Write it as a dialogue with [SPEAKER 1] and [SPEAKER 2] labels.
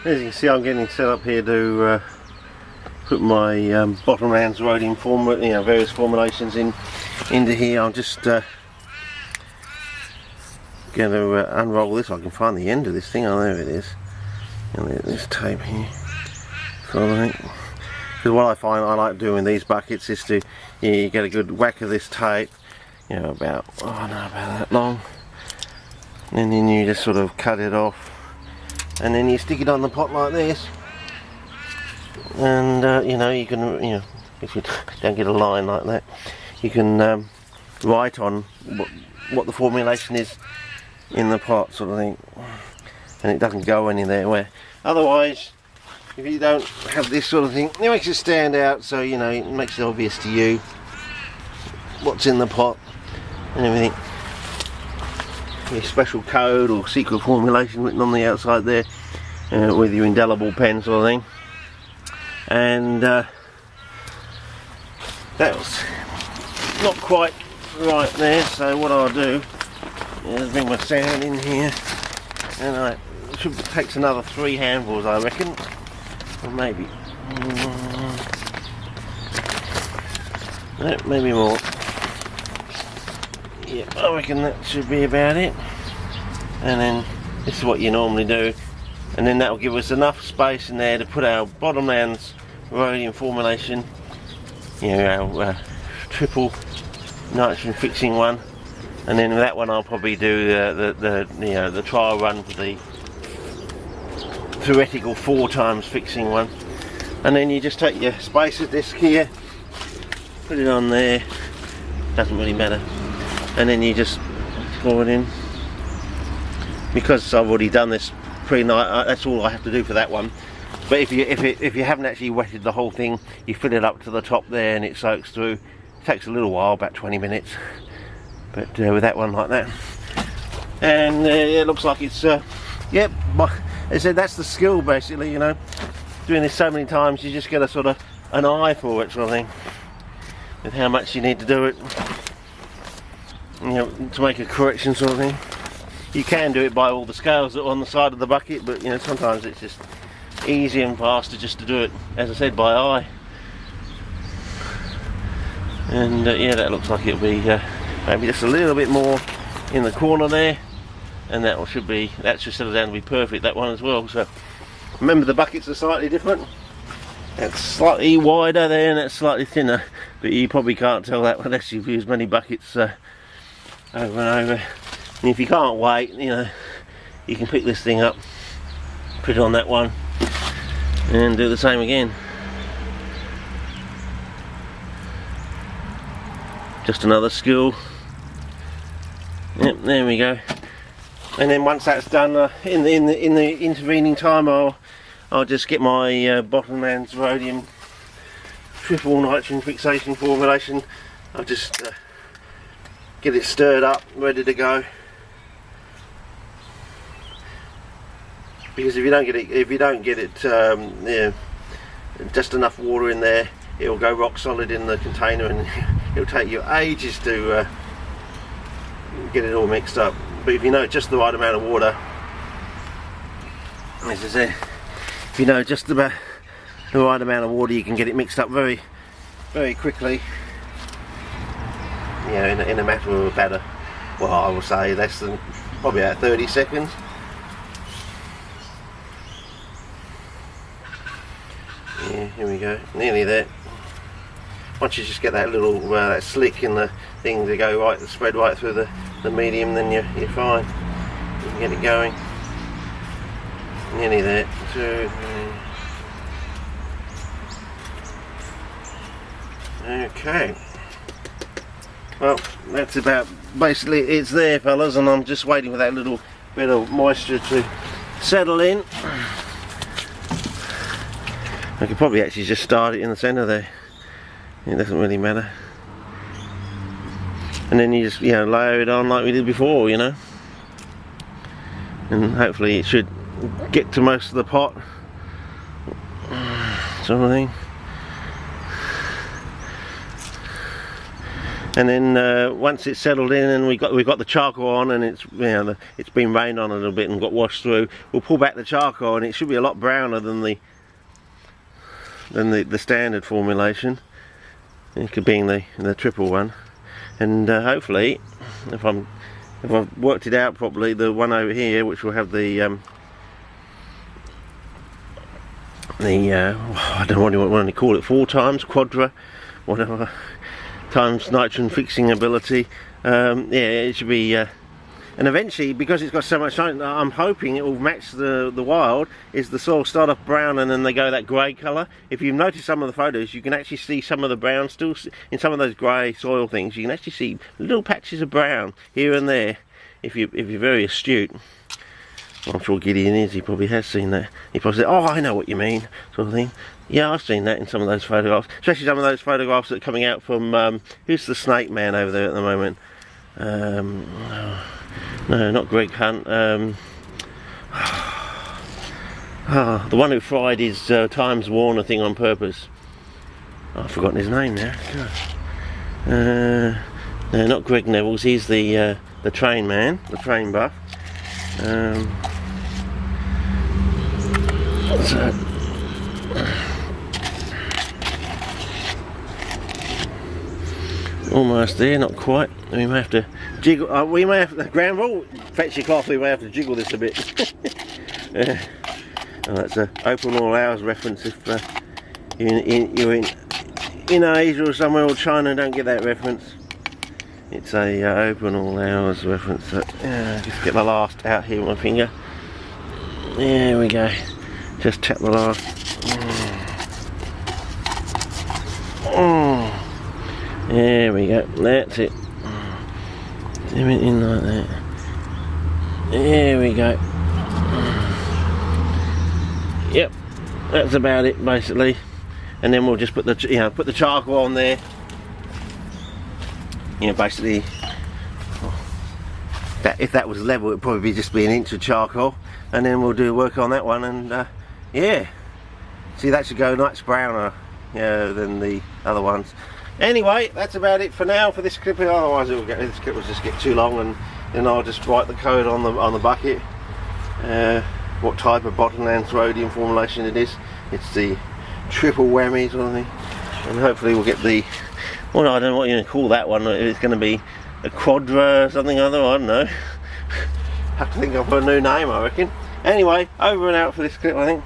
[SPEAKER 1] As you can see, I'm getting set up here to put my bottomlands rhodium various formulations into here. I'm just going to unroll this. I can find the end of this thing. Oh, there it is. And this tape here. Because what I find I like doing these buckets is to you get a good whack of this tape, about about that long, and then you just sort of cut it off. And then you stick it on the pot like this, and you can, if you don't get a line like that, you can write on what the formulation is in the pot, sort of thing, and it doesn't go anywhere. Where otherwise, if you don't have this sort of thing, it makes it stand out. So it makes it obvious to you what's in the pot and everything. Your special code or secret formulation written on the outside there with your indelible pen sort of thing. And that was not quite right there, so what I'll do is bring my sand in here, and it takes another 3 handfuls, I reckon, or maybe no, maybe more. Yeah, I reckon that should be about it. And then this is what you normally do, and then that will give us enough space in there to put our bottomlands rhodium formulation, our triple nitrogen fixing one, and then with that one I'll probably do the trial run for the theoretical 4 times fixing one. And then you just take your spacer disc here, put it on there, doesn't really matter, and then you just pour it in. Because I've already done this pre-night, that's all I have to do for that one. But if you haven't actually wetted the whole thing, you fill it up to the top there and it soaks through. It takes a little while, about 20 minutes. But with that one like that, and it looks like it's yep. I said that's the skill basically. Doing this so many times, you just get a sort of an eye for it, sort of thing, with how much you need to do it. To make a correction, sort of thing. You can do it by all the scales that are on the side of the bucket, but sometimes it's just easier and faster just to do it, as I said, by eye. And yeah, that looks like it'll be maybe just a little bit more in the corner there, and that should settle down to be perfect, that one as well. So remember, the buckets are slightly different. That's slightly wider there and that's slightly thinner, but you probably can't tell that unless you've used many buckets over and over. And if you can't wait, you can pick this thing up, put it on that one, and do the same again. Just another skill. Yep, there we go. And then once that's done, in the intervening time, I'll just get my bottomlands rhodium triple nitrogen fixation formulation. I'll just get it stirred up, ready to go. Because if you don't get it, just enough water in there, it'll go rock solid in the container, and it'll take you ages to get it all mixed up. But if you know just the right amount of water, as I said, if you know just about the right amount of water, you can get it mixed up very, very quickly. In a matter of about I will say less than probably about 30 seconds. Yeah, here we go, nearly there. Once you just get that little that slick in the thing to go right, spread right through the medium, then you're fine. You can get it going. Nearly there. 2, 3. Okay. Well, that's about basically it's there, fellas, and I'm just waiting for that little bit of moisture to settle in. I could probably actually just start it in the centre there. It doesn't really matter. And then you just layer it on like we did before, and hopefully it should get to most of the pot, sort of thing. And then once it's settled in and we've got the charcoal on, and it's, you know, it's been rained on a little bit and got washed through, we'll pull back the charcoal and it should be a lot browner than the standard formulation, it could be the triple one. And hopefully, if I've worked it out properly, the one over here, which will have the I don't know what you call it, 4 times quadra, whatever, times nitrogen fixing ability. Yeah, it should be, and eventually, because it's got so much nitrogen, I'm hoping it will match the wild. Is the soil start off brown and then they go that grey colour. If you've noticed some of the photos, you can actually see some of the brown still in some of those grey soil things. You can actually see little patches of brown here and there if you're very astute. Well, I'm sure Gideon is, he probably has seen that. He probably said, oh, I know what you mean, sort of thing. Yeah, I've seen that in some of those photographs, especially some of those photographs that are coming out from, who's the snake man over there at the moment? No, not Greg Hunt. The one who fried his Times Warner thing on purpose. Oh, I've forgotten his name now. No, not Greg Neville's, he's the train man, the train buff. So, almost there, not quite. We may have to jiggle. We may have to. Granville, fetch your coffee. We may have to jiggle this a bit. Oh, that's a open all hours reference. If you're in Asia or somewhere, or China, don't get that reference. It's a open all hours reference. So, just get the last out here with my finger. There we go. Just tap the last. There we go. That's it. In like that. There we go. Yep. That's about it basically. And then we'll just put the put the charcoal on there. Basically, if that was level, it'd probably just be 1 inch of charcoal, and then we'll do work on that one. And yeah, see, that should go much browner, than the other ones. Anyway, that's about it for now for this clip. Otherwise, this clip will just get too long, and then I'll just write the code on the bucket. What type of Bottomlands rhodium formulation it is. It's the triple whammy sort of thing, and hopefully we'll get the. Well, I don't know what you're going to call that one. It's going to be a quadra or something other, I don't know. Have to think of a new name, I reckon. Anyway, over and out for this clip, I think.